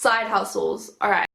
Side hustles. Alright.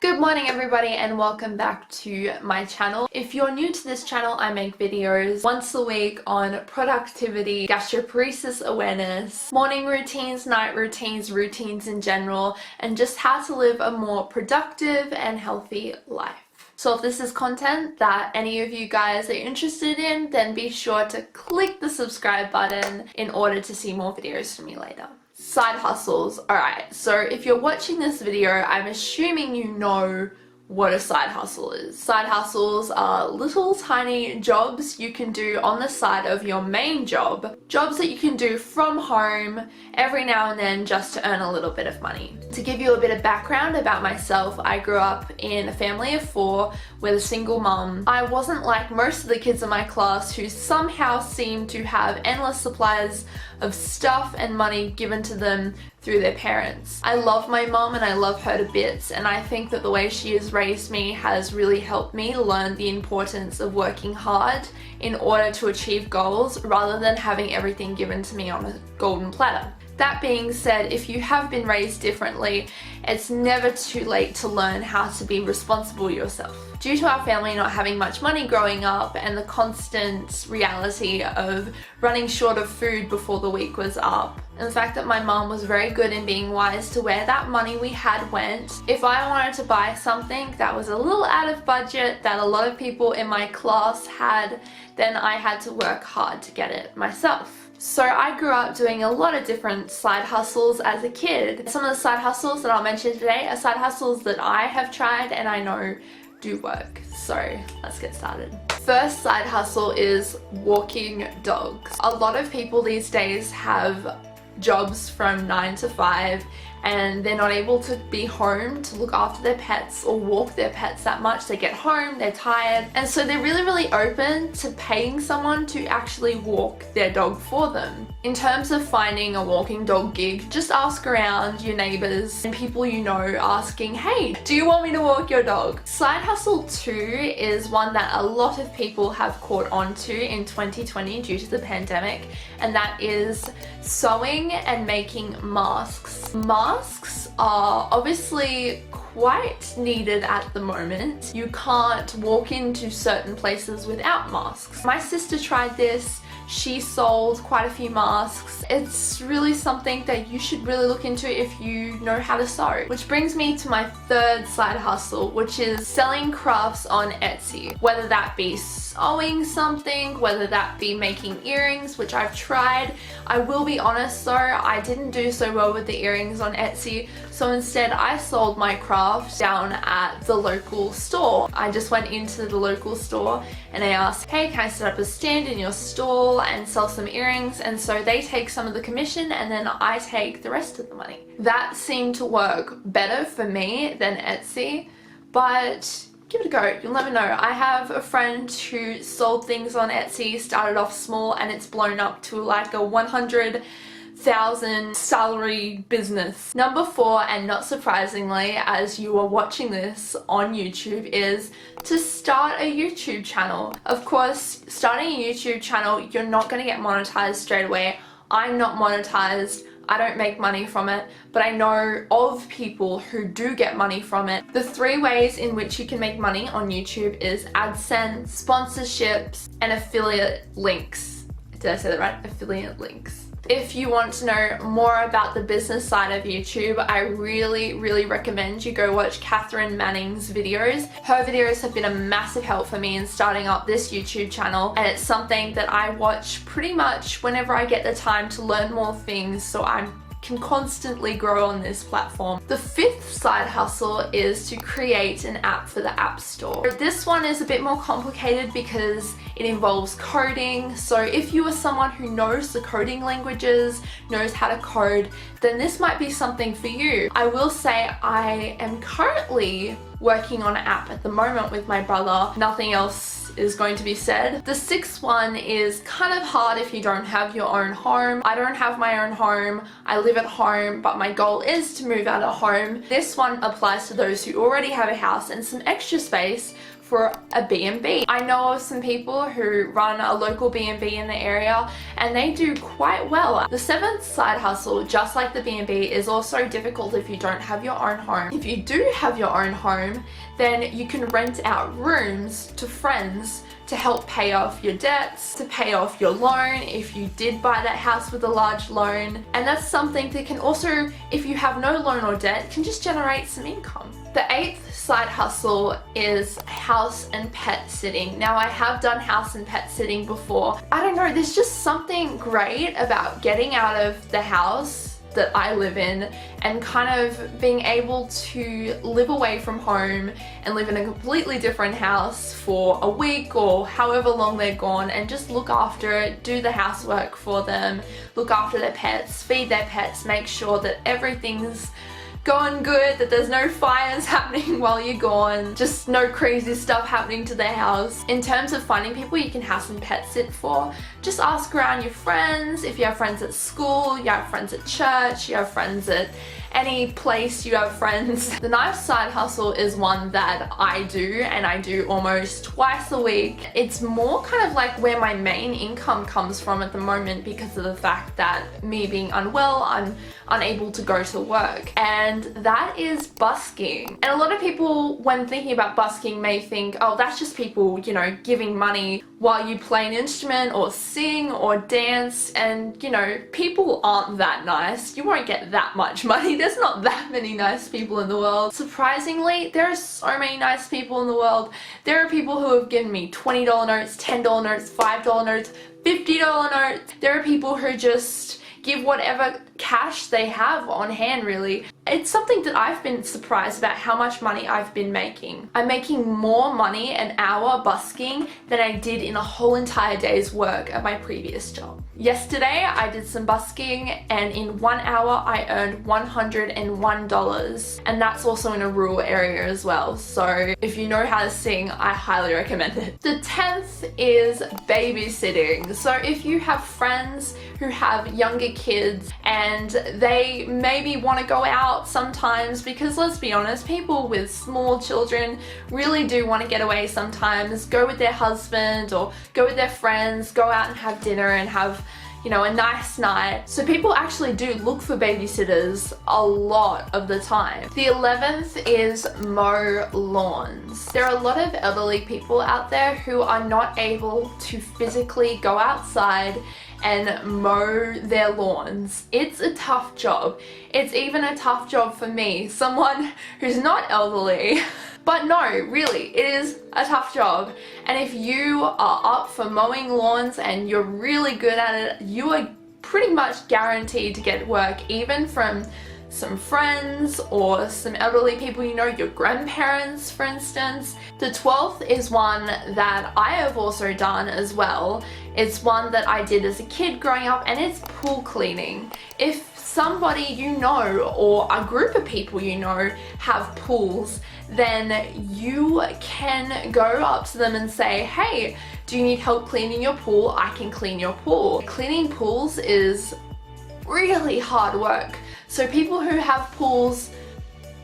Good morning everybody and welcome back to my channel. If you're new to this channel, I make videos once a week on productivity, gastroparesis awareness, morning routines, night routines, routines in general, and just how to live a more productive and healthy life. So if this is content that any of you guys are interested in, then be sure to click the subscribe button in order to see more videos from me later. Side hustles. Alright, so if you're watching this video, I'm assuming you know what a side hustle is. Side hustles are little tiny jobs you can do on the side of your main job. Jobs that you can do from home every now and then just to earn a little bit of money. To give you a bit of background about myself, I grew up in a family of 4 with a single mum. I wasn't like most of the kids in my class who somehow seemed to have endless supplies of stuff and money given to them through their parents. I love my mum and I love her to bits, and I think that the way she has raised me has really helped me learn the importance of working hard in order to achieve goals rather than having everything given to me on a golden platter. That being said, if you have been raised differently, it's never too late to learn how to be responsible yourself. Due to our family not having much money growing up and the constant reality of running short of food before the week was up, and the fact that my mom was very good in being wise to where that money we had went, if I wanted to buy something that was a little out of budget that a lot of people in my class had, then I had to work hard to get it myself. So I grew up doing a lot of different side hustles as a kid. Some of the side hustles that I'll mention today are side hustles that I have tried and I know do work. So let's get started. First side hustle is walking dogs. A lot of people these days have jobs from 9 to 5 and they're not able to be home to look after their pets or walk their pets that much. They get home, they're tired, and so they're really open to paying someone to actually walk their dog for them. In terms of finding a walking dog gig, just ask around your neighbors and people you know, asking, hey, do you want me to walk your dog? Side hustle 2 is one that a lot of people have caught on to in 2020 due to the pandemic, and that is sewing and making masks. Masks are obviously quite needed at the moment. You can't walk into certain places without masks. My sister tried this. She sold quite a few masks. It's really something that you should really look into if you know how to sew. Which brings me to my third side hustle, which is selling crafts on Etsy. Whether that be sewing something, whether that be making earrings, which I've tried. I will be honest though, I didn't do so well with the earrings on Etsy, so instead I sold my craft down at the local store. I just went into the local store and I asked, hey, can I set up a stand in your stall and sell some earrings? And so they take some of the commission and then I take the rest of the money. That seemed to work better for me than Etsy, but give it a go, you'll never know. I have a friend who sold things on Etsy, started off small, and it's blown up to like a 100,000 salary business. Number 4, and not surprisingly as you are watching this on YouTube, is to start a YouTube channel. Of course, starting a YouTube channel, you're not going to get monetized straight away. I'm not monetized. I don't make money from it, but I know of people who do get money from it. The 3 ways in which you can make money on YouTube is AdSense, sponsorships, and affiliate links. Did I say that right? Affiliate links. If you want to know more about the business side of YouTube, I really recommend you go watch Catherine Manning's videos. Her videos have been a massive help for me in starting up this YouTube channel, and it's something that I watch pretty much whenever I get the time to learn more things, so I can constantly grow on this platform. The 5th side hustle is to create an app for the App Store. This one is a bit more complicated because it involves coding, so if you are someone who knows the coding languages, knows how to code, then this might be something for you. I will say I am currently working on an app at the moment with my brother. Nothing else is going to be said. The sixth one is kind of hard if you don't have your own home. I don't have my own home. I live at home, but my goal is to move out of home. This one applies to those who already have a house and some extra space for a B&B. I know of some people who run a local B&B in the area and they do quite well. The seventh side hustle, just like the B&B, is also difficult if you don't have your own home. If you do have your own home, then you can rent out rooms to friends to help pay off your debts, to pay off your loan if you did buy that house with a large loan. And that's something that can also, if you have no loan or debt, can just generate some income. The eighth side hustle is house and pet sitting. Now, I have done house and pet sitting before. I don't know, there's just something great about getting out of the house that I live in and kind of being able to live away from home and live in a completely different house for a week or however long they're gone, and just look after it, do the housework for them, look after their pets, feed their pets, make sure that everything's going good, that there's no fires happening while you're gone, just no crazy stuff happening to their house. In terms of finding people you can house and pet sit for, just ask around your friends. If you have friends at school, you have friends at church, you have friends at any place you have friends. The ninth side hustle is one that I do, and I do almost twice a week. It's more kind of like where my main income comes from at the moment because of the fact that me being unwell, I'm unable to go to work, and that is busking. And a lot of people, when thinking about busking, may think, oh, that's just people, you know, giving money while you play an instrument or sing or dance, and you know, people aren't that nice. You won't get that much money. There's not that many nice people in the world. Surprisingly, there are so many nice people in the world. There are people who have given me $20 notes, $10 notes, $5 notes, $50 notes. There are people who just give whatever cash they have on hand, really. It's something that I've been surprised about how much money I've been making. I'm making more money an hour busking than I did in a whole entire day's work at my previous job. Yesterday I did some busking, and in 1 hour I earned $101, and that's also in a rural area as well. So if you know how to sing, I highly recommend it. The 10th is babysitting. So if you have friends who have younger kids and they maybe want to go out sometimes, because let's be honest, people with small children really do want to get away sometimes, go with their husband or go with their friends, go out and have dinner and have, you know, a nice night. So people actually do look for babysitters a lot of the time. The 11th is mow lawns. There are a lot of elderly people out there who are not able to physically go outside and mow their lawns. It's a tough job. It's even a tough job for me, someone who's not elderly. But no, really, it is a tough job. And if you are up for mowing lawns and you're really good at it, you are pretty much guaranteed to get work, even from some friends or some elderly people, you know, your grandparents, for instance. The 12th is one that I have also done as well. It's one that I did as a kid growing up, and it's pool cleaning. If somebody you know or a group of people you know have pools, then you can go up to them and say, hey, do you need help cleaning your pool? I can clean your pool. Cleaning pools is really hard work. So people who have pools,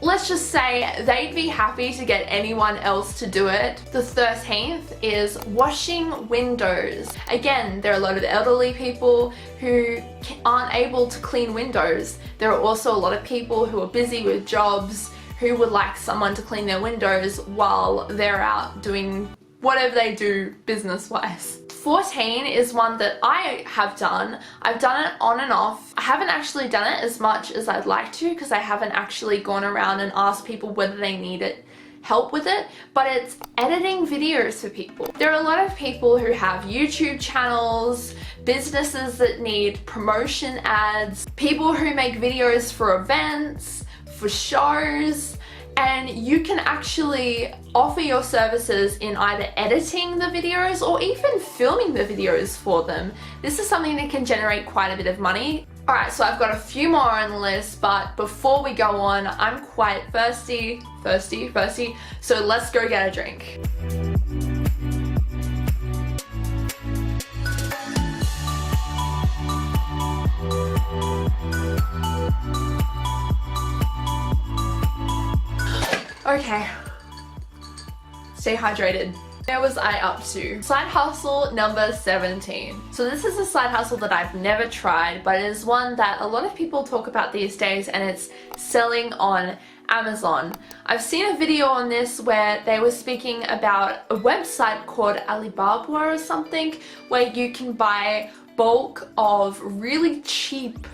let's just say they'd be happy to get anyone else to do it. The 13th is washing windows. Again, there are a lot of elderly people who aren't able to clean windows. There are also a lot of people who are busy with jobs who would like someone to clean their windows while they're out doing whatever they do business-wise. 14 is one that I have done. I've done it on and off. I haven't actually done it as much as I'd like to because I haven't actually gone around and asked people whether they need help with it, but it's editing videos for people. There are a lot of people who have YouTube channels, businesses that need promotion ads, people who make videos for events, for shows, and you can actually offer your services in either editing the videos or even filming the videos for them. This is something that can generate quite a bit of money. Alright, so I've got a few more on the list, but before we go on, I'm quite thirsty, so let's go get a drink. Okay, stay hydrated. Where was I up to? Side hustle number 17. So this is a side hustle that I've never tried, but it is one that a lot of people talk about these days, and it's selling on Amazon. I've seen a video on this where they were speaking about a website called Alibaba or something, where you can buy bulk of really cheap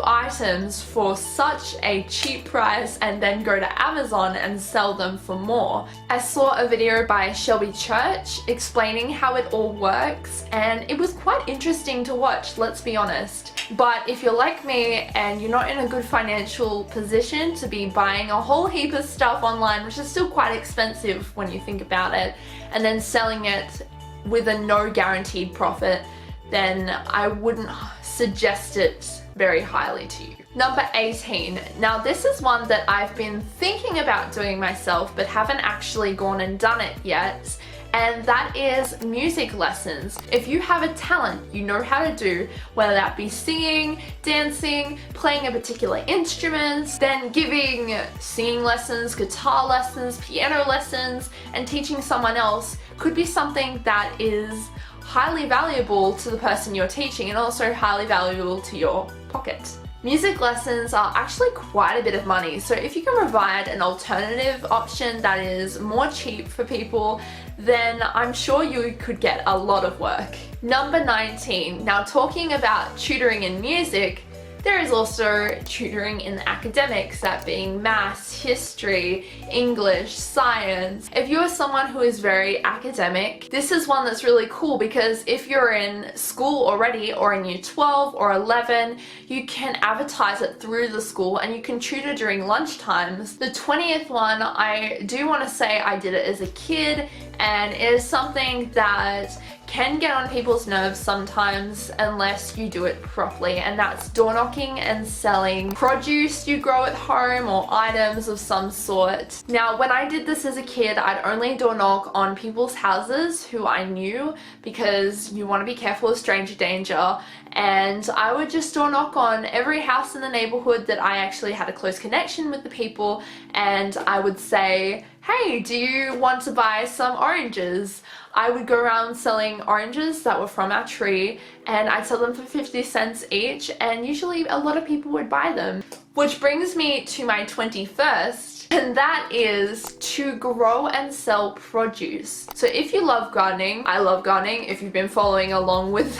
items for such a cheap price and then go to Amazon and sell them for more. I saw a video by Shelby Church explaining how it all works, and it was quite interesting to watch, let's be honest. But if you're like me and you're not in a good financial position to be buying a whole heap of stuff online, which is still quite expensive when you think about it, and then selling it with a no guaranteed profit, then I wouldn't suggest it very highly to you. Number 18. Now this is one that I've been thinking about doing myself but haven't actually gone and done it yet, and that is music lessons. If you have a talent you know how to do, whether that be singing, dancing, playing a particular instrument, then giving singing lessons, guitar lessons, piano lessons, and teaching someone else could be something that is highly valuable to the person you're teaching and also highly valuable to your pocket. Music lessons are actually quite a bit of money, so if you can provide an alternative option that is more cheap for people, then I'm sure you could get a lot of work. Number 19. Now talking about tutoring in music, there is also tutoring in academics, that being maths, history, English, science. If you are someone who is very academic, this is one that's really cool, because if you're in school already or in year 12 or 11, you can advertise it through the school and you can tutor during lunch times. The 20th one, I do want to say I did it as a kid, and it is something that can get on people's nerves sometimes unless you do it properly, and that's door knocking and selling produce you grow at home or items of some sort. Now when I did this as a kid, I'd only door knock on people's houses who I knew, because you want to be careful of stranger danger, and I would just door knock on every house in the neighborhood that I actually had a close connection with the people, and I would say, hey, do you want to buy some oranges? I would go around selling oranges that were from our tree, and I'd sell them for 50 cents each, and usually a lot of people would buy them. Which brings me to my 21st, and that is to grow and sell produce. So if you love gardening, I love gardening. If you've been following along with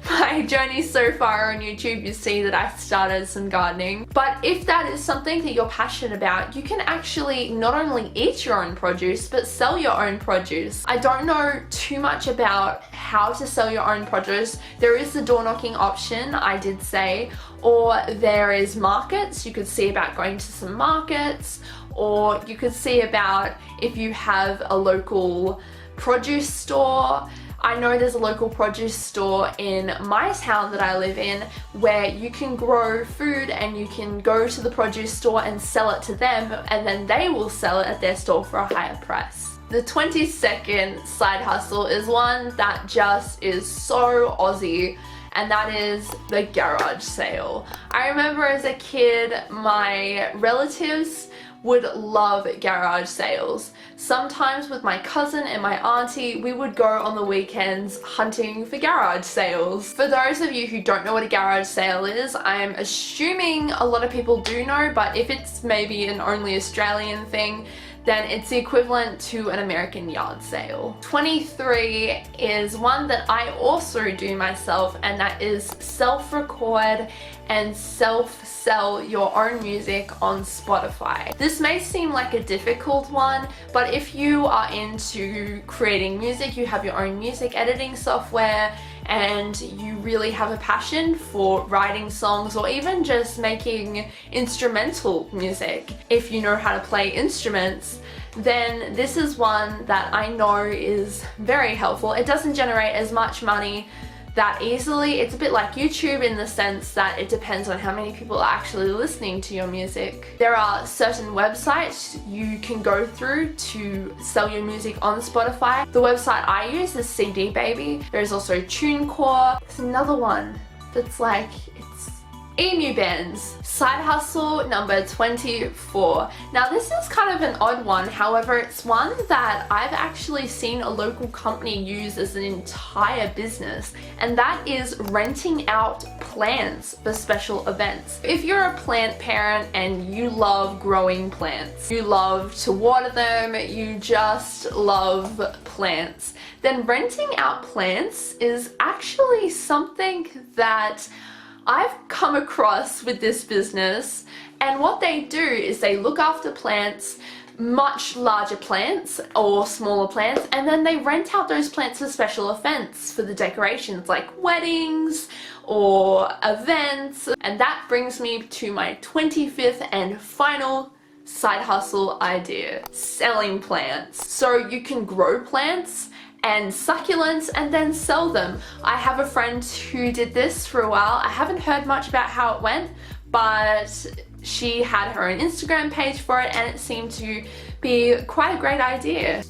my journey so far on YouTube, you see that I started some gardening. But if that is something that you're passionate about, you can actually not only eat your own produce, but sell your own produce. I don't know too much about how to sell your own produce. There is the door knocking option, I did say, or there is markets. You could see about going to some markets, or you could see about if you have a local produce store. I know there's a local produce store in my town that I live in where you can grow food and you can go to the produce store and sell it to them, and then they will sell it at their store for a higher price. The 22nd side hustle is one that just is so Aussie, and that is the garage sale. I remember as a kid, my relatives would love garage sales. Sometimes with my cousin and my auntie, we would go on the weekends hunting for garage sales. For those of you who don't know what a garage sale is, I'm assuming a lot of people do know, but if it's maybe an only Australian thing, then it's the equivalent to an American yard sale. 23 is one that I also do myself, and that is self-record and self-sell your own music on Spotify. This may seem like a difficult one, but if you are into creating music, you have your own music editing software, and you really have a passion for writing songs or even just making instrumental music, if you know how to play instruments, then this is one that I know is very helpful. It doesn't generate as much money that easily. It's a bit like YouTube in the sense that it depends on how many people are actually listening to your music. There are certain websites you can go through to sell your music on Spotify. The website I use is CD Baby. There's also TuneCore. There's another one that's like, it's Emu Bands. Side hustle number 24. Now this is kind of an odd one, however it's one that I've actually seen a local company use as an entire business, and that is renting out plants for special events. If you're a plant parent and you love growing plants, you love to water them, you just love plants, then renting out plants is actually something that I've come across with this business. And what they do is they look after plants, much larger plants or smaller plants, and then they rent out those plants for special events, for the decorations like weddings or events. And that brings me to my 25th and final side hustle idea: selling plants. So you can grow plants and succulents and then sell them. I have a friend who did this for a while. I haven't heard much about how it went, but she had her own Instagram page for it and it seemed to be quite a great idea.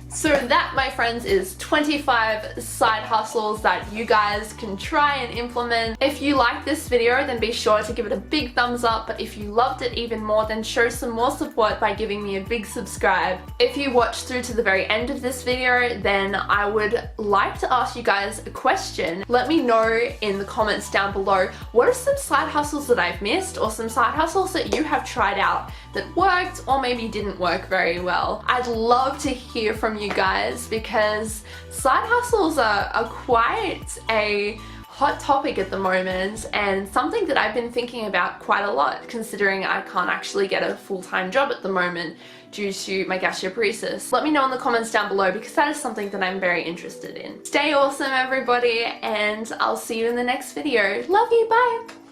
So that, my friends, is 25 side hustles that you guys can try and implement. If you like this video, then be sure to give it a big thumbs up, but if you loved it even more, then show some more support by giving me a big subscribe. If you watched through to the very end of this video, then I would like to ask you guys a question. Let me know in the comments down below, what are some side hustles that I've missed, or some side hustles that you have tried out that worked or maybe didn't work very well? I'd love to hear from you guys, because side hustles are quite a hot topic at the moment and something that I've been thinking about quite a lot, considering I can't actually get a full-time job at the moment due to my gastroparesis. Let me know in the comments down below, because that is something that I'm very interested in. Stay awesome, everybody, and I'll see you in the next video. Love you, bye!